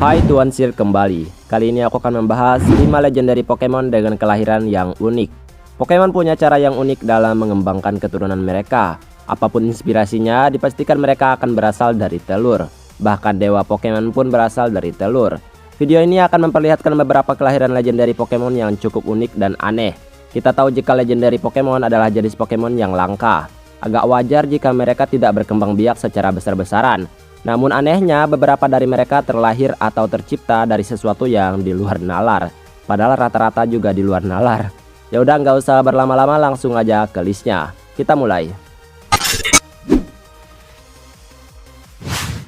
Hai Tuan Sir kembali. Kali ini aku akan membahas 5 legendary Pokemon dengan kelahiran yang unik. Pokemon punya cara yang unik dalam mengembangkan keturunan mereka. Apapun inspirasinya, dipastikan mereka akan berasal dari telur. Bahkan dewa Pokemon pun berasal dari telur. Video ini akan memperlihatkan beberapa kelahiran legendary Pokemon yang cukup unik dan aneh. Kita tahu jika legendary Pokemon adalah jenis Pokemon yang langka. Agak wajar jika mereka tidak berkembang biak secara besar-besaran. Namun anehnya beberapa dari mereka terlahir atau tercipta dari sesuatu yang di luar nalar. Padahal rata-rata juga di luar nalar. Ya udah nggak usah berlama-lama, langsung aja ke listnya. Kita mulai.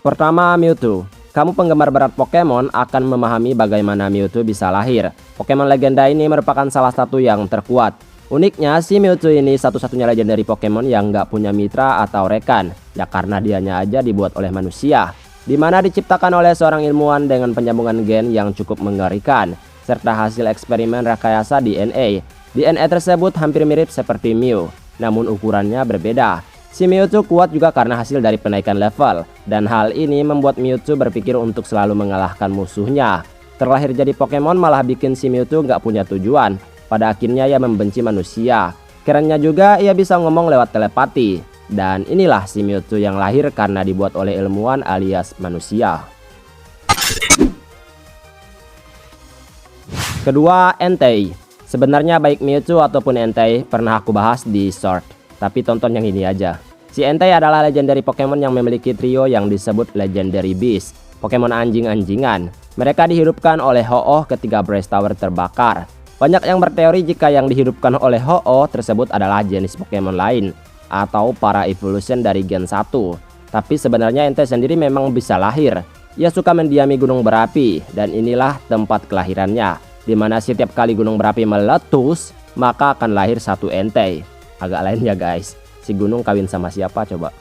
Pertama, Mewtwo. Kamu penggemar berat Pokemon akan memahami bagaimana Mewtwo bisa lahir. Pokemon legenda ini merupakan salah satu yang terkuat. Uniknya, si Mewtwo ini satu-satunya legendary Pokemon yang nggak punya mitra atau rekan. Ya karena dianya aja dibuat oleh manusia. Dimana diciptakan oleh seorang ilmuwan dengan penyambungan gen yang cukup mengerikan. Serta hasil eksperimen rekayasa DNA. DNA tersebut hampir mirip seperti Mew. Namun ukurannya berbeda. Si Mewtwo kuat juga karena hasil dari penaikan level. Dan hal ini membuat Mewtwo berpikir untuk selalu mengalahkan musuhnya. Terlahir jadi Pokemon malah bikin si Mewtwo nggak punya tujuan. Pada akhirnya ia membenci manusia. Kerennya juga ia bisa ngomong lewat telepati. Dan inilah si Mewtwo yang lahir karena dibuat oleh ilmuwan alias manusia. Kedua, Entei. Sebenarnya baik Mewtwo ataupun Entei pernah aku bahas di Sword. Tapi tonton yang ini aja. Si Entei adalah legendary Pokemon yang memiliki trio yang disebut Legendary Beast. Pokemon anjing-anjingan. Mereka dihidupkan oleh Ho-Oh ketika Breeze Tower terbakar. Banyak yang berteori jika yang dihidupkan oleh Ho-Oh tersebut adalah jenis Pokemon lain atau para evolution dari Gen 1. Tapi sebenarnya Entei sendiri memang bisa lahir. Ia suka mendiami gunung berapi dan inilah tempat kelahirannya. Dimana setiap kali gunung berapi meletus, maka akan lahir satu Entei. Agak lain ya guys. Si gunung kawin sama siapa coba?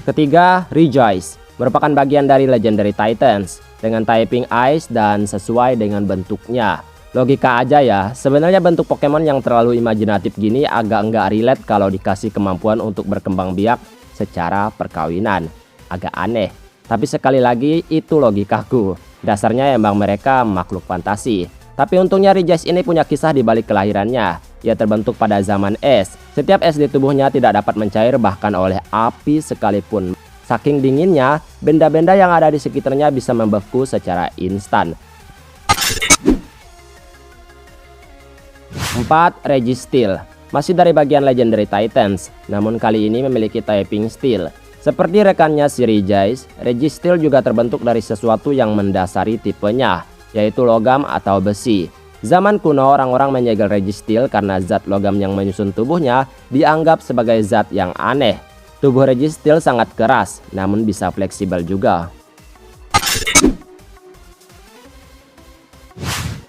Ketiga, Regice. Merupakan bagian dari Legendary Titans dengan typing Ice dan sesuai dengan bentuknya. Logika aja ya, sebenarnya bentuk Pokemon yang terlalu imajinatif gini agak nggak relate kalau dikasih kemampuan untuk berkembang biak secara perkawinan. Agak aneh, tapi sekali lagi itu logikaku. Dasarnya emang mereka makhluk fantasi. Tapi untungnya Regice ini punya kisah di balik kelahirannya. Ia terbentuk pada zaman es. Setiap es di tubuhnya tidak dapat mencair bahkan oleh api sekalipun. Saking dinginnya, benda-benda yang ada di sekitarnya bisa membeku secara instan. 4. Registeel. Masih dari bagian Legendary Titans, namun kali ini memiliki typing Steel. Seperti rekannya si Regice, Registeel juga terbentuk dari sesuatu yang mendasari tipenya, yaitu logam atau besi. Zaman kuno orang-orang menyegel Registeel karena zat logam yang menyusun tubuhnya dianggap sebagai zat yang aneh. Tubuh Registeel sangat keras, namun bisa fleksibel juga.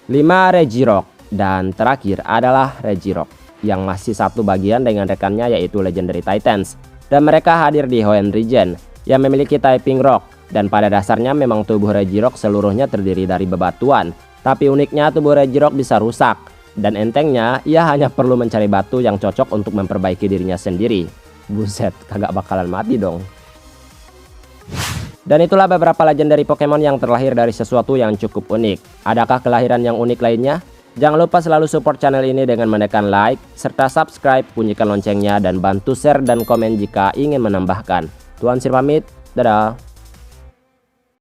5. Regirock. Dan terakhir adalah Regirock, yang masih satu bagian dengan rekannya yaitu Legendary Titans. Dan mereka hadir di Hoenn region, yang memiliki typing Rock. Dan pada dasarnya memang tubuh Regirock seluruhnya terdiri dari bebatuan. Tapi uniknya tubuh Regirock bisa rusak. Dan entengnya, ia hanya perlu mencari batu yang cocok untuk memperbaiki dirinya sendiri. Buset, kagak bakalan mati dong. Dan itulah beberapa legendary Pokemon yang terlahir dari sesuatu yang cukup unik. Adakah kelahiran yang unik lainnya? Jangan lupa selalu support channel ini dengan menekan like, serta subscribe, bunyikan loncengnya, dan bantu share dan komen jika ingin menambahkan. Tuan Sir pamit, dadah.